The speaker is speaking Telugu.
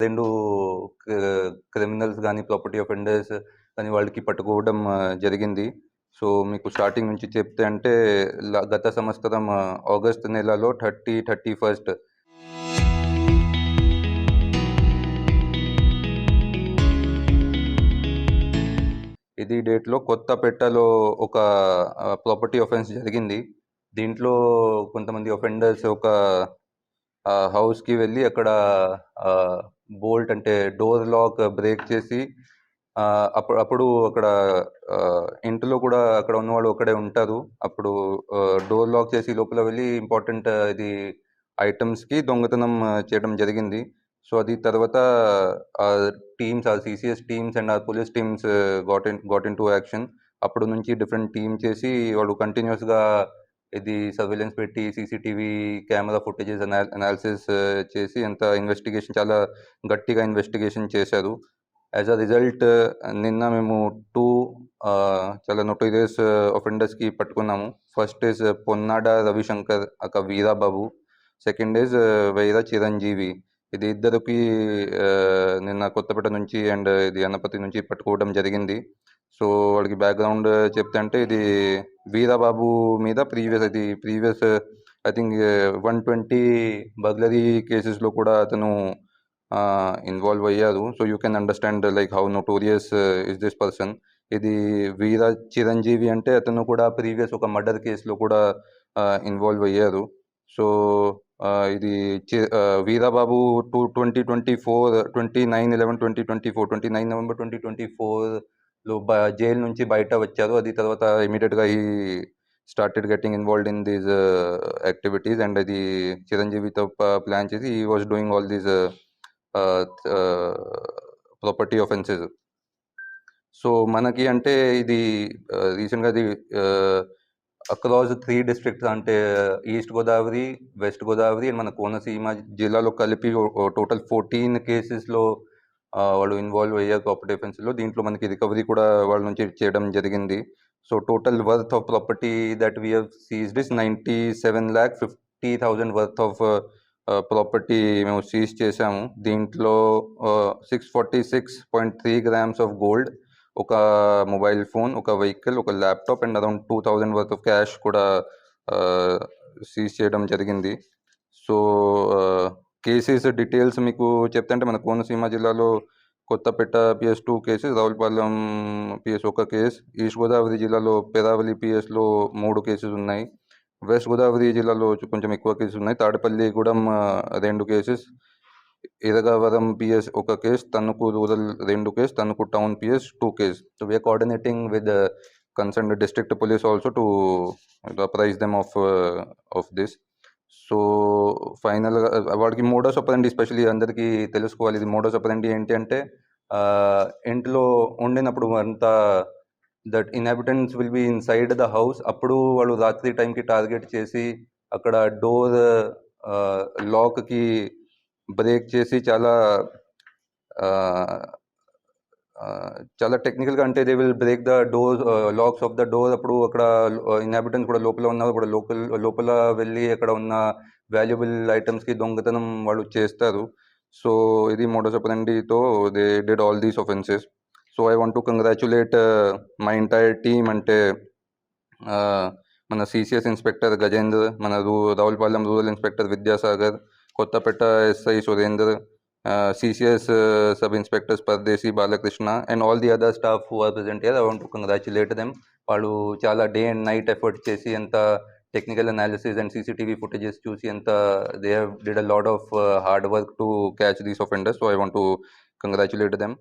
2 క్రిమినల్స్ గానీ, ప్రాపర్టీ అఫెండర్స్ కానీ వాళ్ళకి పట్టుకోవడం జరిగింది. సో, మీకు స్టార్టింగ్ నుంచి చెప్తే అంటే గత సంవత్సరం ఆగస్ట్ నెలలో 31 ఇది డేట్‌లో కొత్తపేటలో ఒక ప్రాపర్టీ అఫెన్స్ జరిగింది. దీంట్లో కొంతమంది అఫెండర్స్ ఒక హౌస్‌కి వెళ్ళి అక్కడ బోల్ట్ అంటే డోర్ లాక్ బ్రేక్ చేసి అప్పుడు అక్కడ ఇంటిలో కూడా అక్కడ ఉన్నవాళ్ళు ఒక్కడే ఉంటారు. అప్పుడు డోర్ లాక్ చేసి లోపల వెళ్ళి ఇంపార్టెంట్ ఇది ఐటమ్స్‌కి దొంగతనం చేయడం జరిగింది. సో, అది తర్వాత teams CCS teams and police teams got into action. అప్పుడు నుంచి డిఫరెంట్ టీమ్ చేసి వాళ్ళు కంటిన్యూస్‌గా ఇది సర్వేలెన్స్ పెట్టి సీసీటీవీ కెమెరా ఫుటేజెస్ అనాలిసిస్ చేసి అంత ఇన్వెస్టిగేషన్ చాలా గట్టిగా ఇన్వెస్టిగేషన్ చేశారు. యాజ్ అ రిజల్ట్ నిన్న మేము 2 చాలా నోటోరియస్ అఫెండర్స్‌కి పట్టుకున్నాము. First is Ponnada Ravishankar Veerababu. Second is Vaira Chiranjeevi. ఇది ఇద్దరికి నిన్న కొత్తపేట నుంచి అండ్ ఇది అనపతి నుంచి పట్టుకోవడం జరిగింది. సో, వాడికి బ్యాక్‌గ్రౌండ్ చెప్తే అంటే ఇది వీరాబాబు మీద ప్రీవియస్ ఐ థింక్ 120 బర్గ్లరీ కేసెస్‌లో కూడా అతను ఇన్వాల్వ్ అయ్యారు. So, you can understand like how notorious is this person. ఇది వీర చిరంజీవి అంటే అతను కూడా ప్రీవియస్ ఒక మర్డర్ కేసులో కూడా ఇన్వాల్వ్ అయ్యారు. సో, ఇది వీరాబాబు 29 నవంబర్ 2024లో జైలు నుంచి బయట వచ్చారు. అది తర్వాత ఇమీడియట్‌గా started getting involved in these activities and అది చిరంజీవితో ప్లాన్ చేసి he was doing all these property offences. So, మనకి అంటే ఇది రీసెంట్‌గా అది అక్రాస్ 3 డిస్ట్రిక్ట్స్ అంటే east Godavari, west Godavari and మన కోనసీమ జిల్లాలో కలిపి టోటల్ 14 కేసెస్‌లో వాళ్ళు ఇన్వాల్వ్ అయ్యారు ప్రాపర్టీ అఫెన్స్‌లో. దీంట్లో మనకి రికవరీ కూడా వాళ్ళ నుంచి చేయడం జరిగింది. So, total worth of property that we have seized is 97,50,000 worth of property మేము సీజ్ చేశాము. దీంట్లో 646.3 గ్రామ్స్ ఆఫ్ గోల్డ్, ఒక మొబైల్ ఫోన్, ఒక వెహికల్, ఒక laptop and around 2,000 worth of cash కూడా సీజ్ చేయడం జరిగింది. సో, కేసెస్ డీటెయిల్స్ మీకు చెప్తే అంటే మన కోనసీమ జిల్లాలో Kothapeta PS 2 cases, Ravulapalem PS 1 case, East Godavari జిల్లాలో పెరావలి పిఎస్లో 3 కేసెస్ ఉన్నాయి. వెస్ట్ గోదావరి జిల్లాలో కొంచెం ఎక్కువ కేసెస్ ఉన్నాయి. Tadepalligudem 2 cases, Iragavaram PS 1 case, Tanuku rural 2 case, Tanuku town PS 2 case. So, we are coordinating with the concerned district police also to apprise them of this. So, ఫైనల్‌గా వాడికి మోడస్ ఆపరెండి ఎస్పెషల్లీ అందరికీ తెలుసుకోవాలి. ఇది మోడస్ ఆపరెండి ఏంటి అంటే ఇంట్లో ఉండినప్పుడు అంతా that inhabitants will be inside the house. అప్పుడు వాళ్ళు రాత్రి టైంకి టార్గెట్ చేసి అక్కడ డోర్ లాక్‌కి బ్రేక్ చేసి చాలా టెక్నికల్‌గా అంటే they will break the doors lakhs of the door. అప్పుడు అక్కడ ఇన్హాబిటెంట్స్ కూడా లోపల ఉన్నారు కూడా లోపల వెళ్ళి అక్కడ ఉన్న వాల్యుబుల్ ఐటమ్స్‌కి దొంగతనం వాళ్ళు చేస్తారు. సో, ఇది మోడస్ ఆపరెండితో they did all these offences. So, I want to congratulate my entire team. అంటే మన సీసీఎస్ ఇన్స్పెక్టర్ గజేంద్ర, మన Ravulapalem rural inspector Vidyasagar, Kothapeta SI Surender, CCS sub-inspectors Pardesi Balakrishna and all the other staff who are present here. I want to congratulate them. వాళ్ళు చాలా డే అండ్ నైట్ ఎఫర్ట్ చేసి అంత technical analysis and CCTV footages చూసి అంత they have did a lot of hard work to catch these offenders. So I want to congratulate them.